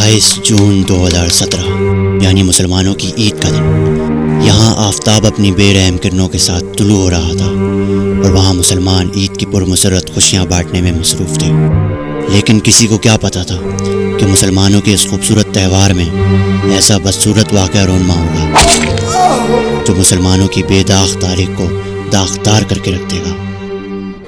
22 जून 2017 यानी मुसलमानों की ईद का दिन। यहाँ आफताब अपनी बेरहम किरणों के साथ तुलू हो रहा था और वहाँ मुसलमान ईद की पुरमसरत खुशियाँ बांटने में मसरूफ़ थे। लेकिन किसी को क्या पता था कि मुसलमानों के इस खूबसूरत त्यौहार में ऐसा बदसूरत वाक़या रोनमा होगा जो मुसलमानों की बेदाग तारीख को दागदार करके रख देगा।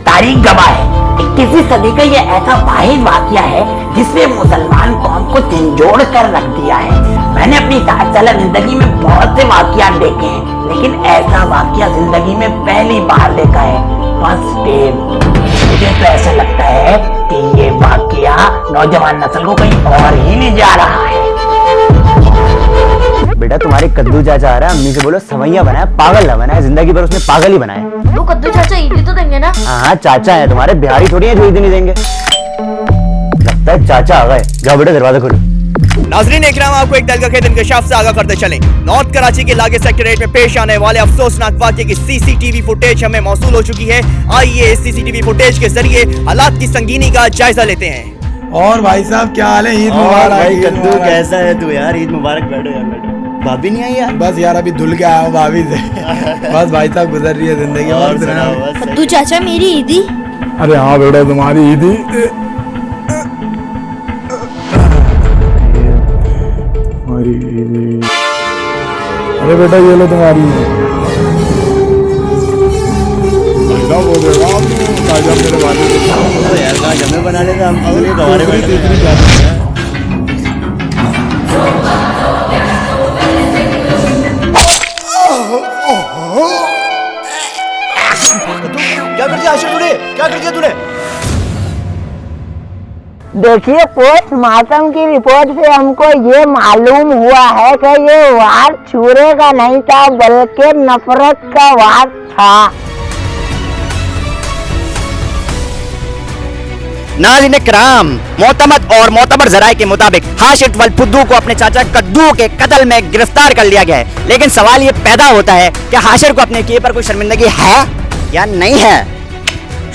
तारीख गवाह है, 21वीं सदी का ये ऐसा वाहिद वाकया है जिसने मुसलमान कौम को झंझोड़ कर रख दिया है। मैंने अपनी 60 साल जिंदगी में बहुत से वाकयात देखे हैं, लेकिन ऐसा वाकया जिंदगी में पहली बार देखा है। First time. मुझे तो ऐसा लगता है कि ये वाकया नौजवान नस्ल को कहीं और ही ले जा रहा है। बेटा तुम्हारे कद्दू चाचा आ रहा है, अम्मी से बोलो सवैया बनाया, पागल ना बनाया। जिंदगी भर उसने पागल ही बनाया। वो कद्दू चाचा ईदी तो देंगे ना? हाँ चाचा है तुम्हारे, बिहारी थोड़ी है जो ईदी नहीं देंगे। लगता है चाचा आ गए। जाओ बेटा दरवाजा खोलो। नाजरीन इकराम, आपको एक दलगखेज इंकशाफ से आगाह करते चलें। नॉर्थ कराची के लागे सेक्टर 8 में पेश आने वाले अफसोसनाक वाक़ये की सीसीटीवी फुटेज हमें मौसूल हो चुकी है। आइए इस सीसीटीवी फुटेज के जरिए हालात की संगीनी का जायजा लेते हैं। और भाई साहब क्या हाल है? ईद मुबारक। भाई कद्दू कैसा है तू यार? ईद मुबारक। बैठो यार बैठो। भाभी नहीं आई यार? बस यार अभी धुल के आया हूँ भाभी से। बस भाई साहब गुजर रही है जिंदगी। कद्दू चाचा मेरी ईदी? अरे हाँ बेटा तुम्हारी ईदी। अरे बेटा ये लो तुम्हारी ईदी। यार कहाँ जमे बना लेते हम तुम्हारे बेटे। क्या कर दिया आशिक तूने? क्या कर दिया तूने? देखिए, पोस्टमार्टम की रिपोर्ट से हमको ये मालूम हुआ है कि ये वार छुरे का नहीं था बल्कि नफरत का वार था। नाज़रीन इकराम, मोतमद और मोतबर ज़राए के मुताबिक हाशिर वलफुद्दू को अपने चाचा कद्दू के कत्ल में गिरफ्तार कर लिया गया है। लेकिन सवाल ये पैदा होता है कि हाशिर को अपने किए पर कोई शर्मिंदगी है या नहीं है?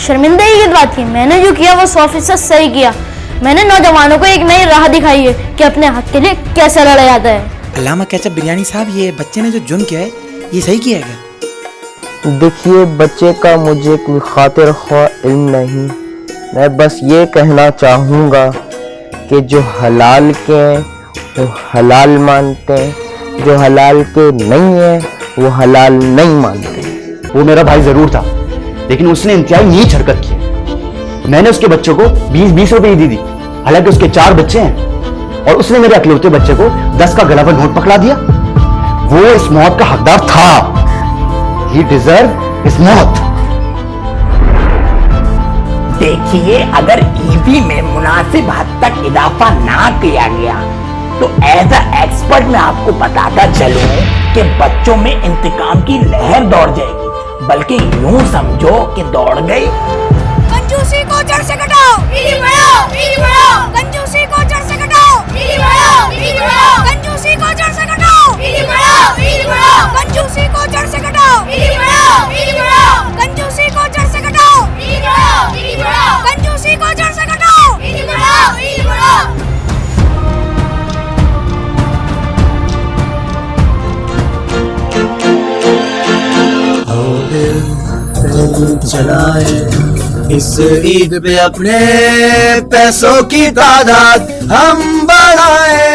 शर्मिंदगी की बात थी, मैंने जो किया वो 100% सही किया। मैंने नौजवानों को एक नई राह दिखाई है कि अपने हक के लिए कैसे लड़ा जाता है। अल्लामा कैचअप बिरयानी साहब, ये बच्चे ने जो जुर्म किया है ये सही किया है क्या? देखिए बच्चे का मुझे कोई खातिर ख्वाह इल्म नहीं। मैं बस ये कहना चाहूँगा कि जो हलाल के वो हलाल मानते हैं, जो हलाल के नहीं है वो हलाल नहीं मानते। वो मेरा भाई जरूर था, लेकिन उसने इंतहाई नीच हरकत की। मैंने उसके बच्चों को 20-20 रुपए दी, हालांकि उसके 4 बच्चे हैं, और उसने मेरे अकलौते बच्चे को 10 का गला पर नोट पकड़ा दिया। वो इस मौत का हकदार था। He deserve his मौत। देखिए, अगर ईदी में मुनासिब हद तक इजाफा ना किया गया तो एज अ एक्सपर्ट मैं आपको बताता चलूं कि बच्चों में इंतकाम की लहर दौड़ जाएगी, बल्कि यूं समझो कि दौड़ गई। कंजूसी को जड़ से कटाओ, ईदी बढ़ाओ, ईदी बढ़ाओ। कंजूसी को जड़ से कटाओ, ईदी बढ़ाओ, ईदी बढ़ाओ। कंजूसी को जड़ से कटाओ, ईदी बढ़ाओ, ईदी बढ़ाओ। कंजूसी को जड़ से कटाओ, ईदी बढ़ाओ, ईदी बढ़ाओ। कंजूसी को जड़ से कटाओ, ईदी बढ़ाओ, ईदी बढ़ाओ। कंजूसी को जड़ से कटाओ, ईदी बढ़ाओ, ईदी बढ़ाओ। चलाए इस ईद पे अपने पैसों की तादाद हम बढ़ाए।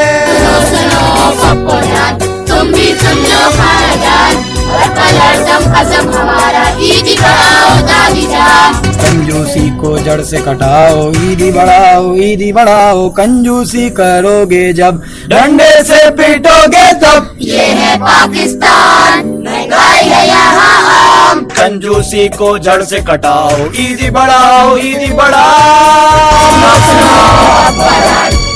तुम भी समझो खानदान, हरदम कसम हमारा ईदी बढ़ाओ दादी जान। कंजूसी को जड़ से कटाओ, ईदी बढ़ाओ, ईदी बढ़ाओ। कंजूसी करोगे जब, डंडे से पीटोगे तब। ये है पाकिस्तान, महंगाई है यहाँ आम। कंजूसी को जड़ से कटाओ, ईदी बढ़ाओ, ईदी बढ़ाओ।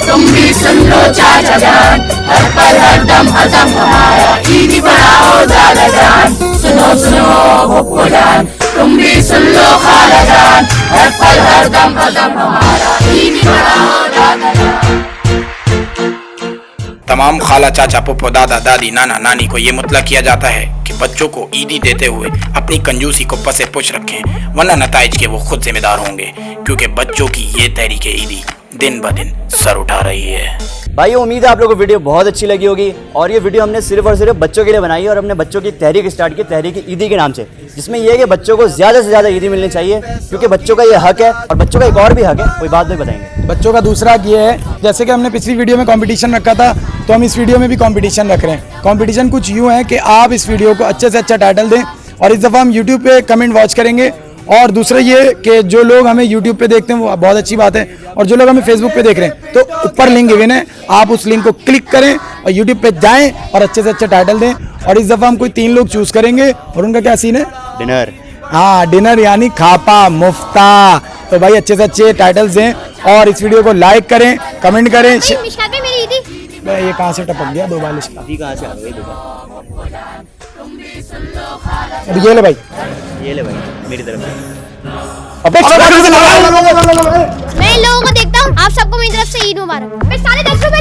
तुम भी सुन लो चाचा जान, हर पल हरदम हजम हमारा ईदी बढ़ाओ दादा जान। सुनो सुनो भुक्को जान, तुम भी सुन लो खाला जान, हर पल हरदम हजम हमारा ईदी बढ़ाओ दादा जान। तमाम खाला चाचा पुप्पो दादा दादी नाना नानी को ये मुतला किया जाता है कि बच्चों को ईदी देते हुए अपनी कंजूसी को पसे पुश रखें, वरना नताइज के वो खुद जिम्मेदार होंगे, क्योंकि बच्चों की ये तहरीक ईदी दिन ब दिन सर उठा रही है। भाई उम्मीद है आप लोगों को वीडियो बहुत अच्छी लगी होगी और ये वीडियो हमने सिर्फ और सिर्फ बच्चों के लिए बनाई है और हमने बच्चों की तहरीक स्टार्ट की, तहरीक ईदी के नाम से, जिसमें ये है कि बच्चों को ज़्यादा से ज़्यादा ईदी मिलनी चाहिए क्योंकि बच्चों का ये हक है और बच्चों का एक और भी हक है, कोई बात नहीं बताएंगे। बच्चों का दूसरा ये है, जैसे कि हमने पिछली वीडियो में कंपटीशन रखा था तो हम इस वीडियो में भी कंपटीशन रख रहे हैं। कंपटीशन कुछ यूँ है कि आप इस वीडियो को अच्छे से अच्छा टाइटल दें और इस दफ़ा हम यूट्यूब पे कमेंट वॉच करेंगे। और दूसरा ये कि जो लोग हमें यूट्यूब पे देखते हैं वो बहुत अच्छी बात है, और जो लोग हमें फेसबुक पे देख रहे हैं तो ऊपर लिंक गिवन है, आप उस लिंक को क्लिक करें और यूट्यूब पे जाएं और अच्छे से अच्छा टाइटल दें। और इस दफ़ा हम कोई 3 लोग चूज़ करेंगे और उनका क्या सीन है? डिनर। हाँ, डिनर यानी खापा मुफ्ता। तो भाई अच्छे से अच्छे टाइटल्स दें और इस वीडियो को लाइक करें, कमेंट करें। ये कहाँ से टपक गया 2 बार इसका? कहाँ से आ गई? अब ये ले भाई, ये ले भाई मेरी तरफ से। अबे मैं इन लोगों को देखता हूँ, आप सबको मेरी तरफ से ईद मुबारक। सारे दर्शकों